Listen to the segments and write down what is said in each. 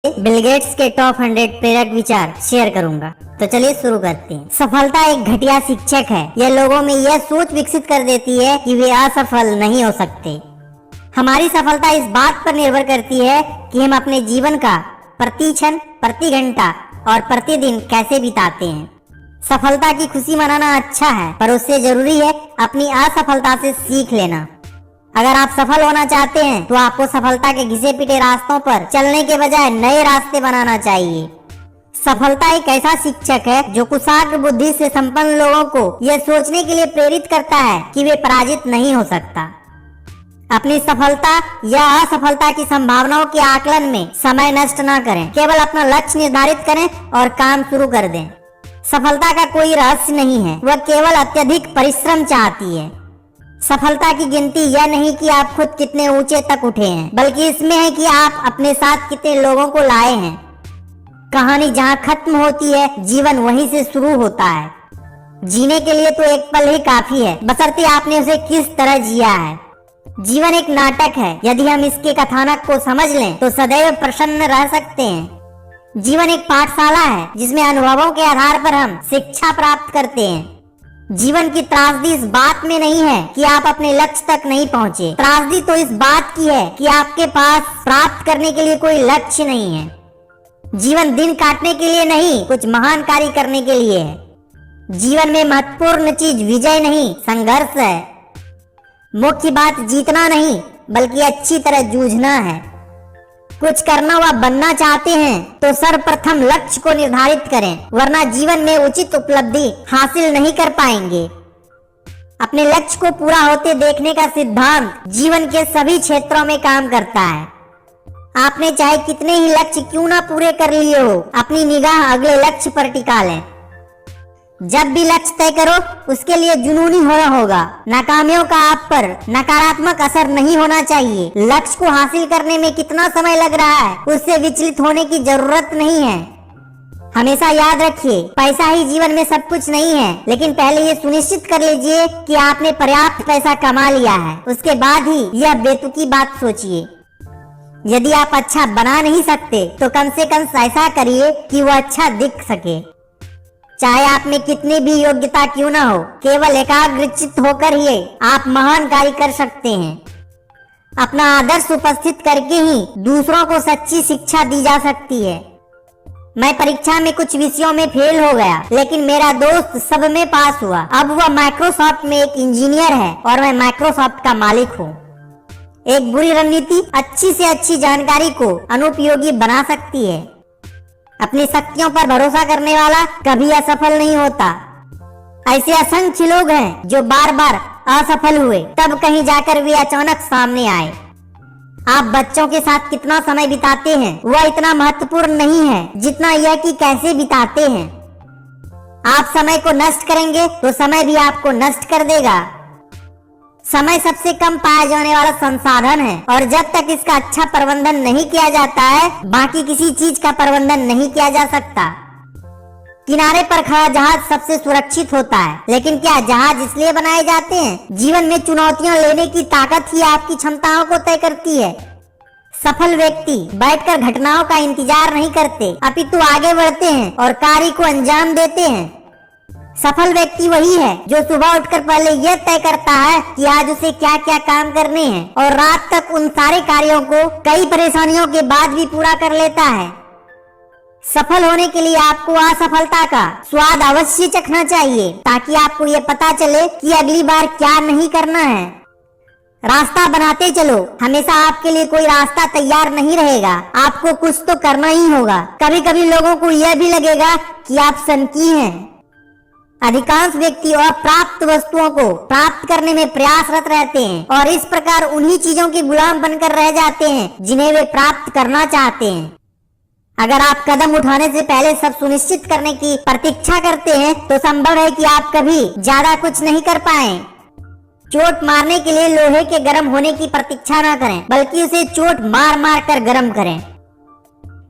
Bill Gates के top 100 प्रेरक विचार शेयर करूंगा। तो चलिए शुरू करते हैं। सफलता एक घटिया शिक्षक है। यह लोगों में यह सोच विकसित कर देती है कि वे असफल नहीं हो सकते। हमारी सफलता इस बात पर निर्भर करती है कि हम अपने जीवन का प्रति क्षण, प्रति घंटा और प्रतिदिन कैसे बिताते हैं। सफलता की खुशी मनाना अच्छा है, पर उससे जरूरी है अपनी असफलता से सीख लेना। अगर आप सफल होना चाहते हैं तो आपको सफलता के घिसे पिटे रास्तों पर चलने के बजाय नए रास्ते बनाना चाहिए। सफलता एक ऐसा शिक्षक है जो कुशाग्र बुद्धि से संपन्न लोगों को यह सोचने के लिए प्रेरित करता है कि वे पराजित नहीं हो सकता। अपनी सफलता या असफलता की संभावनाओं के आकलन में समय नष्ट न करें, केवल अपना लक्ष्य निर्धारित करें और काम शुरू कर दें। सफलता का कोई रहस्य नहीं है, वह केवल अत्यधिक परिश्रम चाहती है। सफलता की गिनती यह नहीं कि आप खुद कितने ऊंचे तक उठे हैं, बल्कि इसमें है कि आप अपने साथ कितने लोगों को लाए हैं। कहानी जहाँ खत्म होती है, जीवन वहीं से शुरू होता है। जीने के लिए तो एक पल ही काफी है, बशर्ते आपने उसे किस तरह जिया है। जीवन एक नाटक है, यदि हम इसके कथानक को समझ लें तो सदैव प्रसन्न रह सकते हैं। जीवन एक पाठशाला है जिसमें अनुभवों के आधार पर हम शिक्षा प्राप्त करते हैं। जीवन की त्रासदी इस बात में नहीं है कि आप अपने लक्ष्य तक नहीं पहुँचे, त्रासदी तो इस बात की है कि आपके पास प्राप्त करने के लिए कोई लक्ष्य नहीं है। जीवन दिन काटने के लिए नहीं, कुछ महान कार्य करने के लिए है। जीवन में महत्वपूर्ण चीज विजय नहीं, संघर्ष है। मुख्य बात जीतना नहीं, बल्कि अच्छी तरह जूझना है। कुछ करना व बनना चाहते हैं तो सर्वप्रथम लक्ष्य को निर्धारित करें, वरना जीवन में उचित उपलब्धि हासिल नहीं कर पाएंगे। अपने लक्ष्य को पूरा होते देखने का सिद्धांत जीवन के सभी क्षेत्रों में काम करता है। आपने चाहे कितने ही लक्ष्य क्यों ना पूरे कर लिए हो, अपनी निगाह अगले लक्ष्य पर टिका लें। जब भी लक्ष्य तय करो, उसके लिए जुनूनी होना होगा। नाकामियों का आप पर नकारात्मक असर नहीं होना चाहिए। लक्ष्य को हासिल करने में कितना समय लग रहा है, उससे विचलित होने की जरूरत नहीं है। हमेशा याद रखिए, पैसा ही जीवन में सब कुछ नहीं है, लेकिन पहले ये सुनिश्चित कर लीजिए कि आपने पर्याप्त पैसा कमा लिया है। उसके बाद ही यह बेतुकी बात सोचिए। यदि आप अच्छा बना नहीं सकते तो कम से कम ऐसा करिए कि वो अच्छा दिख सके। चाहे आप में कितनी भी योग्यता क्यों ना हो, केवल एकाग्रचित्त होकर ही आप महान कार्य कर सकते हैं। अपना आदर्श उपस्थित करके ही दूसरों को सच्ची शिक्षा दी जा सकती है। मैं परीक्षा में कुछ विषयों में फेल हो गया, लेकिन मेरा दोस्त सब में पास हुआ। अब वह माइक्रोसॉफ्ट में एक इंजीनियर है और मैं माइक्रोसॉफ्ट का मालिक हूँ। एक बुरी रणनीति अच्छी से अच्छी जानकारी को अनुपयोगी बना सकती है। अपनी शक्तियों पर भरोसा करने वाला कभी असफल नहीं होता। ऐसे असंख्य लोग हैं जो बार बार असफल हुए, तब कहीं जाकर वे अचानक सामने आए। आप बच्चों के साथ कितना समय बिताते हैं वह इतना महत्वपूर्ण नहीं है जितना यह कि कैसे बिताते हैं। आप समय को नष्ट करेंगे तो समय भी आपको नष्ट कर देगा। समय सबसे कम पाया जाने वाला संसाधन है और जब तक इसका अच्छा प्रबंधन नहीं किया जाता है, बाकी किसी चीज का प्रबंधन नहीं किया जा सकता। किनारे पर खड़ा जहाज सबसे सुरक्षित होता है, लेकिन क्या जहाज इसलिए बनाए जाते हैं? जीवन में चुनौतियां लेने की ताकत ही आपकी क्षमताओं को तय करती है। सफल व्यक्ति बैठकर घटनाओं का इंतजार नहीं करते, अपितु आगे बढ़ते हैं और कार्य को अंजाम देते हैं। सफल व्यक्ति वही है जो सुबह उठकर पहले यह तय करता है कि आज उसे क्या क्या काम करने हैं और रात तक उन सारे कार्यों को कई परेशानियों के बाद भी पूरा कर लेता है। सफल होने के लिए आपको असफलता का स्वाद अवश्य चखना चाहिए, ताकि आपको ये पता चले कि अगली बार क्या नहीं करना है। रास्ता बनाते चलो, हमेशा आपके लिए कोई रास्ता तैयार नहीं रहेगा। आपको कुछ तो करना ही होगा। कभी कभी लोगों को यह भी लगेगा कि आप सनकी हैं। अधिकांश व्यक्ति और प्राप्त वस्तुओं को प्राप्त करने में प्रयासरत रहते हैं और इस प्रकार उन्हीं चीजों के गुलाम बनकर रह जाते हैं जिन्हें वे प्राप्त करना चाहते हैं। अगर आप कदम उठाने से पहले सब सुनिश्चित करने की प्रतीक्षा करते हैं तो संभव है कि आप कभी ज्यादा कुछ नहीं कर पाएं। चोट मारने के लिए लोहे के गर्म होने की प्रतीक्षा न करें, बल्कि उसे चोट मार मार कर गर्म करें।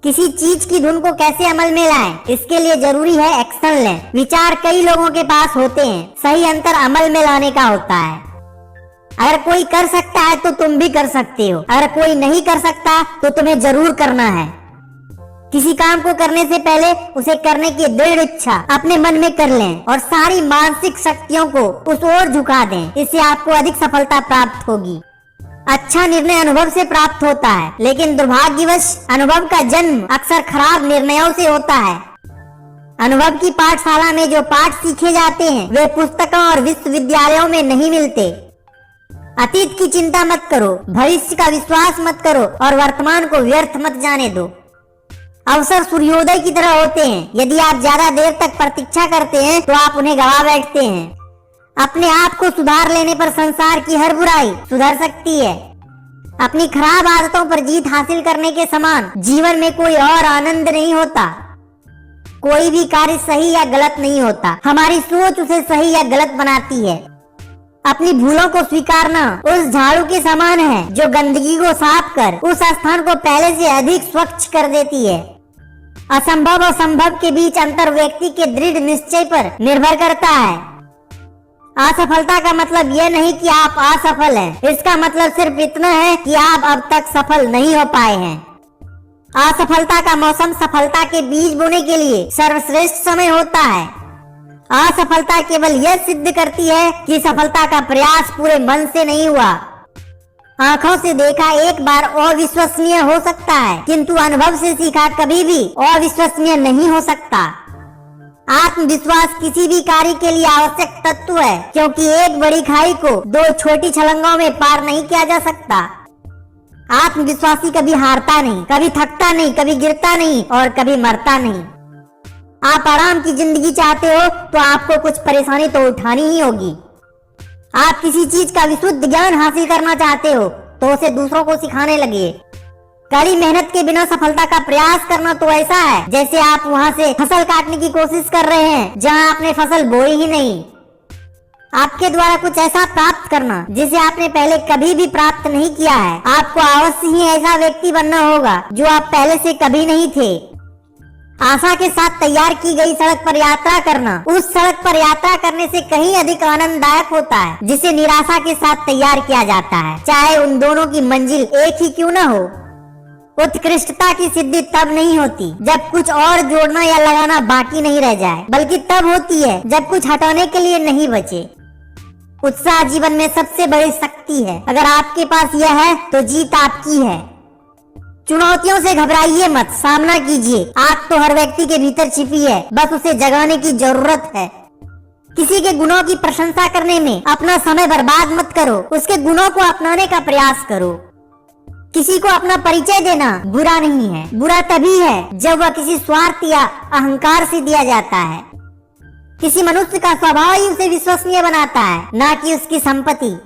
किसी चीज की धुन को कैसे अमल में लाएं, इसके लिए जरूरी है एक्शन लें। विचार कई लोगों के पास होते हैं, सही अंतर अमल में लाने का होता है। अगर कोई कर सकता है तो तुम भी कर सकते हो, अगर कोई नहीं कर सकता तो तुम्हें जरूर करना है। किसी काम को करने से पहले उसे करने की दृढ़ इच्छा अपने मन में कर लें और सारी मानसिक शक्तियों को उस ओर झुका दें। इससे आपको अधिक सफलता प्राप्त होगी। अच्छा निर्णय अनुभव से प्राप्त होता है, लेकिन दुर्भाग्यवश अनुभव का जन्म अक्सर खराब निर्णयों से होता है। अनुभव की पाठशाला में जो पाठ सीखे जाते हैं वे पुस्तकों और विश्वविद्यालयों में नहीं मिलते। अतीत की चिंता मत करो, भविष्य का विश्वास मत करो और वर्तमान को व्यर्थ मत जाने दो। अवसर सूर्योदय की तरह होते हैं। यदि आप ज्यादा देर तक प्रतीक्षा करते हैं तो आप उन्हें गवा बैठते हैं। अपने आप को सुधार लेने पर संसार की हर बुराई सुधर सकती है। अपनी खराब आदतों पर जीत हासिल करने के समान जीवन में कोई और आनंद नहीं होता। कोई भी कार्य सही या गलत नहीं होता, हमारी सोच उसे सही या गलत बनाती है। अपनी भूलों को स्वीकारना उस झाड़ू के समान है जो गंदगी को साफ कर उस स्थान को पहले से अधिक स्वच्छ कर देती है। असंभव और संभव के बीच अंतर व्यक्ति के दृढ़ निश्चय पर निर्भर करता है। असफलता का मतलब यह नहीं कि आप असफल हैं, इसका मतलब सिर्फ इतना है कि आप अब तक सफल नहीं हो पाए हैं। असफलता का मौसम सफलता के बीज बोने के लिए सर्वश्रेष्ठ समय होता है। असफलता केवल यह सिद्ध करती है कि सफलता का प्रयास पूरे मन से नहीं हुआ। आंखों से देखा एक बार अविश्वसनीय हो सकता है, किंतु अनुभव से सीखा कभी भी अविश्वसनीय नहीं हो सकता। आत्मविश्वास किसी भी कार्य के लिए आवश्यक तत्व है, क्योंकि एक बड़ी खाई को दो छोटी छलांगों में पार नहीं किया जा सकता। आत्मविश्वासी कभी हारता नहीं, कभी थकता नहीं, कभी गिरता नहीं और कभी मरता नहीं। आप आराम की जिंदगी चाहते हो तो आपको कुछ परेशानी तो उठानी ही होगी। आप किसी चीज का विशुद्ध ज्ञान हासिल करना चाहते हो तो उसे दूसरों को सिखाने लगिए। कड़ी मेहनत के बिना सफलता का प्रयास करना तो ऐसा है जैसे आप वहां से फसल काटने की कोशिश कर रहे हैं जहां आपने फसल बोई ही नहीं। आपके द्वारा कुछ ऐसा प्राप्त करना जिसे आपने पहले कभी भी प्राप्त नहीं किया है। आपको अवश्य ही ऐसा व्यक्ति बनना होगा जो आप पहले से कभी नहीं थे। आशा के साथ तैयार की गई सड़क पर यात्रा करना उस सड़क पर यात्रा करने से कहीं अधिक आनंददायक होता है जिसे निराशा के साथ तैयार किया जाता है, चाहे उन दोनों की मंजिल एक ही क्यों न हो। उत्कृष्टता की सिद्धि तब नहीं होती जब कुछ और जोड़ना या लगाना बाकी नहीं रह जाए, बल्कि तब होती है जब कुछ हटाने के लिए नहीं बचे। उत्साह जीवन में सबसे बड़ी शक्ति है। अगर आपके पास यह है तो जीत आपकी है। चुनौतियों से घबराइए मत, सामना कीजिए। आग तो हर व्यक्ति के भीतर छिपी है, बस उसे जगाने की जरूरत है। किसी के गुणों की प्रशंसा करने में अपना समय बर्बाद मत करो, उसके गुणों को अपनाने का प्रयास करो। किसी को अपना परिचय देना बुरा नहीं है, बुरा तभी है जब वह किसी स्वार्थ या अहंकार से दिया जाता है। किसी मनुष्य का स्वभाव ही उसे विश्वसनीय बनाता है, ना कि उसकी संपत्ति।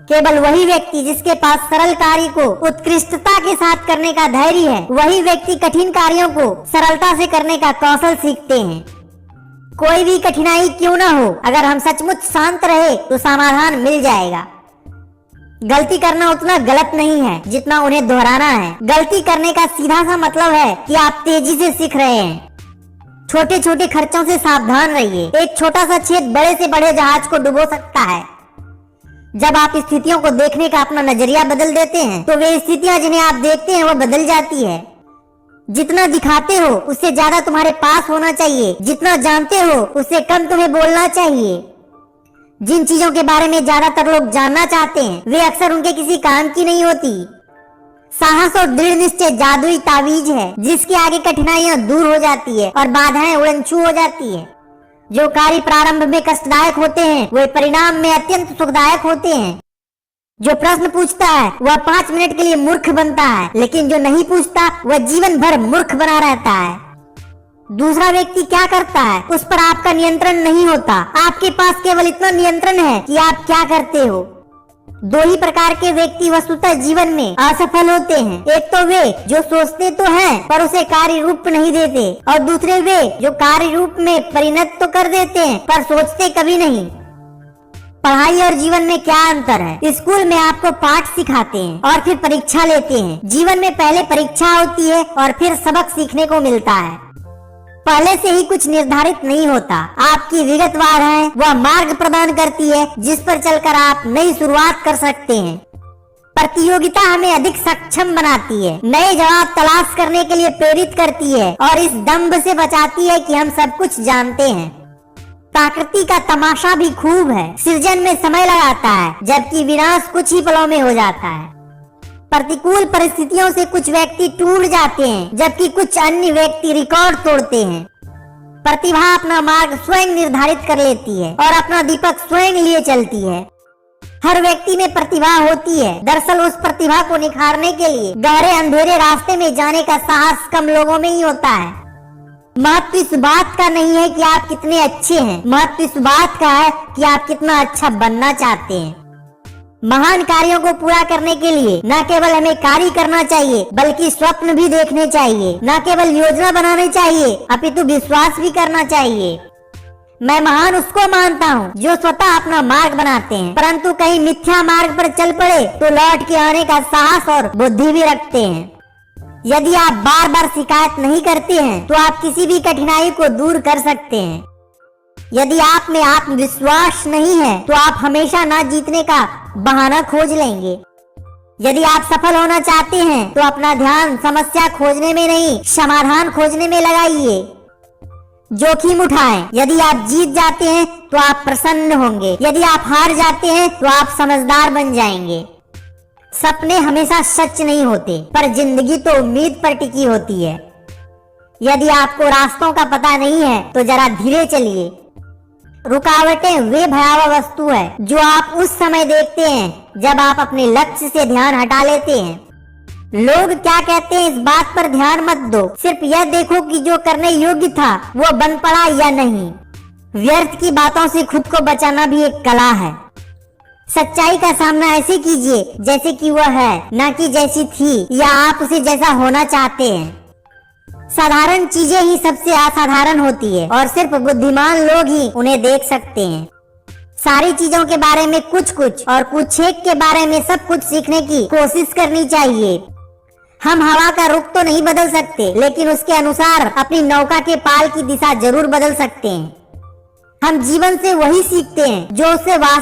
केवल वही व्यक्ति जिसके पास सरल कार्य को उत्कृष्टता के साथ करने का धैर्य है, वही व्यक्ति कठिन कार्यों को सरलता से करने का कौशल सीखते हैं। कोई भी कठिनाई क्यों न हो, अगर हम सचमुच शांत रहे तो समाधान मिल जाएगा। गलती करना उतना गलत नहीं है जितना उन्हें दोहराना है। गलती करने का सीधा सा मतलब है कि आप तेजी से सीख रहे हैं। छोटे छोटे खर्चों से सावधान रहिए। एक छोटा सा छेद बड़े से बड़े जहाज को डुबो सकता है। जब आप स्थितियों को देखने का अपना नजरिया बदल देते हैं तो वे स्थितियां जिन्हें आप देखते हैं वो बदल जाती है। जितना दिखाते हो उससे ज्यादा तुम्हारे पास होना चाहिए। जितना जानते हो उससे कम तुम्हें बोलना चाहिए। जिन चीजों के बारे में ज्यादातर लोग जानना चाहते हैं वे अक्सर उनके किसी काम की नहीं होती। साहस और दृढ़ निश्चय जादुई तावीज है जिसके आगे कठिनाइयां दूर हो जाती है और बाधाएं उड़नछू हो जाती है। जो कार्य प्रारंभ में कष्टदायक होते हैं वे परिणाम में अत्यंत सुखदायक होते हैं। जो प्रश्न पूछता है वह 5 मिनट के लिए मूर्ख बनता है, लेकिन जो नहीं पूछता वह जीवन भर मूर्ख बना रहता है। दूसरा व्यक्ति क्या करता है उस पर आपका नियंत्रण नहीं होता। आपके पास केवल इतना नियंत्रण है कि आप क्या करते हो। दो ही प्रकार के व्यक्ति वस्तुतः जीवन में असफल होते हैं। एक तो वे जो सोचते तो हैं पर उसे कार्य रूप नहीं देते, और दूसरे वे जो कार्य रूप में परिणत तो कर देते हैं पर सोचते कभी नहीं। पढ़ाई और जीवन में क्या अंतर है? स्कूल में आपको पाठ सिखाते हैं और फिर परीक्षा लेते हैं। जीवन में पहले परीक्षा होती है और फिर सबक सीखने को मिलता है। पहले से ही कुछ निर्धारित नहीं होता। आपकी विगतवार है वह मार्ग प्रदान करती है जिस पर चलकर आप नई शुरुआत कर सकते हैं। प्रतियोगिता हमें अधिक सक्षम बनाती है, नए जवाब तलाश करने के लिए प्रेरित करती है और इस दंभ से बचाती है कि हम सब कुछ जानते हैं। प्रकृति का तमाशा भी खूब है, सृजन में समय लगाता है जबकि विनाश कुछ ही पलों में हो जाता है। प्रतिकूल परिस्थितियों से कुछ व्यक्ति टूट जाते हैं जबकि कुछ अन्य व्यक्ति रिकॉर्ड तोड़ते हैं। प्रतिभा अपना मार्ग स्वयं निर्धारित कर लेती है और अपना दीपक स्वयं लिए चलती है। हर व्यक्ति में प्रतिभा होती है, दरअसल उस प्रतिभा को निखारने के लिए गहरे अंधेरे रास्ते में जाने का साहस कम लोगों में ही होता है। महत्व इस बात का नहीं है कि आप कितने अच्छे हैं, महत्व इस बात का है कि आप कितना अच्छा बनना चाहते हैं। महान कार्यों को पूरा करने के लिए न केवल हमें कार्य करना चाहिए बल्कि स्वप्न भी देखने चाहिए, न केवल योजना बनानी चाहिए अपितु विश्वास भी करना चाहिए। मैं महान उसको मानता हूँ जो स्वतः अपना मार्ग बनाते हैं, परंतु कहीं मिथ्या मार्ग पर चल पड़े तो लौट के आने का साहस और बुद्धि भी रखते हैं। यदि आप बार बार शिकायत नहीं करते हैं तो आप किसी भी कठिनाई को दूर कर सकते हैं। यदि आप में आत्मविश्वास नहीं है तो आप हमेशा ना जीतने का बहाना खोज लेंगे। यदि आप सफल होना चाहते हैं तो अपना ध्यान समस्या खोजने में नहीं समाधान खोजने में लगाइए। जोखिम उठाएं, यदि आप जीत जाते हैं तो आप प्रसन्न होंगे, यदि आप हार जाते हैं तो आप समझदार बन जाएंगे। सपने हमेशा सच नहीं होते, पर जिंदगी तो उम्मीद पर टिकी होती है। यदि आपको रास्तों का पता नहीं है तो जरा धीरे चलिए। रुकावटें वे भयावह वस्तु है जो आप उस समय देखते हैं जब आप अपने लक्ष्य से ध्यान हटा लेते हैं। लोग क्या कहते हैं इस बात पर ध्यान मत दो, सिर्फ यह देखो कि जो करने योग्य था वो बन पड़ा या नहीं। व्यर्थ की बातों से खुद को बचाना भी एक कला है। सच्चाई का सामना ऐसे कीजिए जैसे कि वह है, न कि जैसी थी या आप उसे जैसा होना चाहते हैं। साधारण चीजें ही सबसे असाधारण होती है और सिर्फ बुद्धिमान लोग ही उन्हें देख सकते हैं। सारी चीजों के बारे में कुछ कुछ और कुछ एक के बारे में सब कुछ सीखने की कोशिश करनी चाहिए। हम हवा का रुख तो नहीं बदल सकते, लेकिन उसके अनुसार अपनी नौका के पाल की दिशा जरूर बदल सकते हैं। हम जीवन से वही सीखते हैं जो उससे वास्तव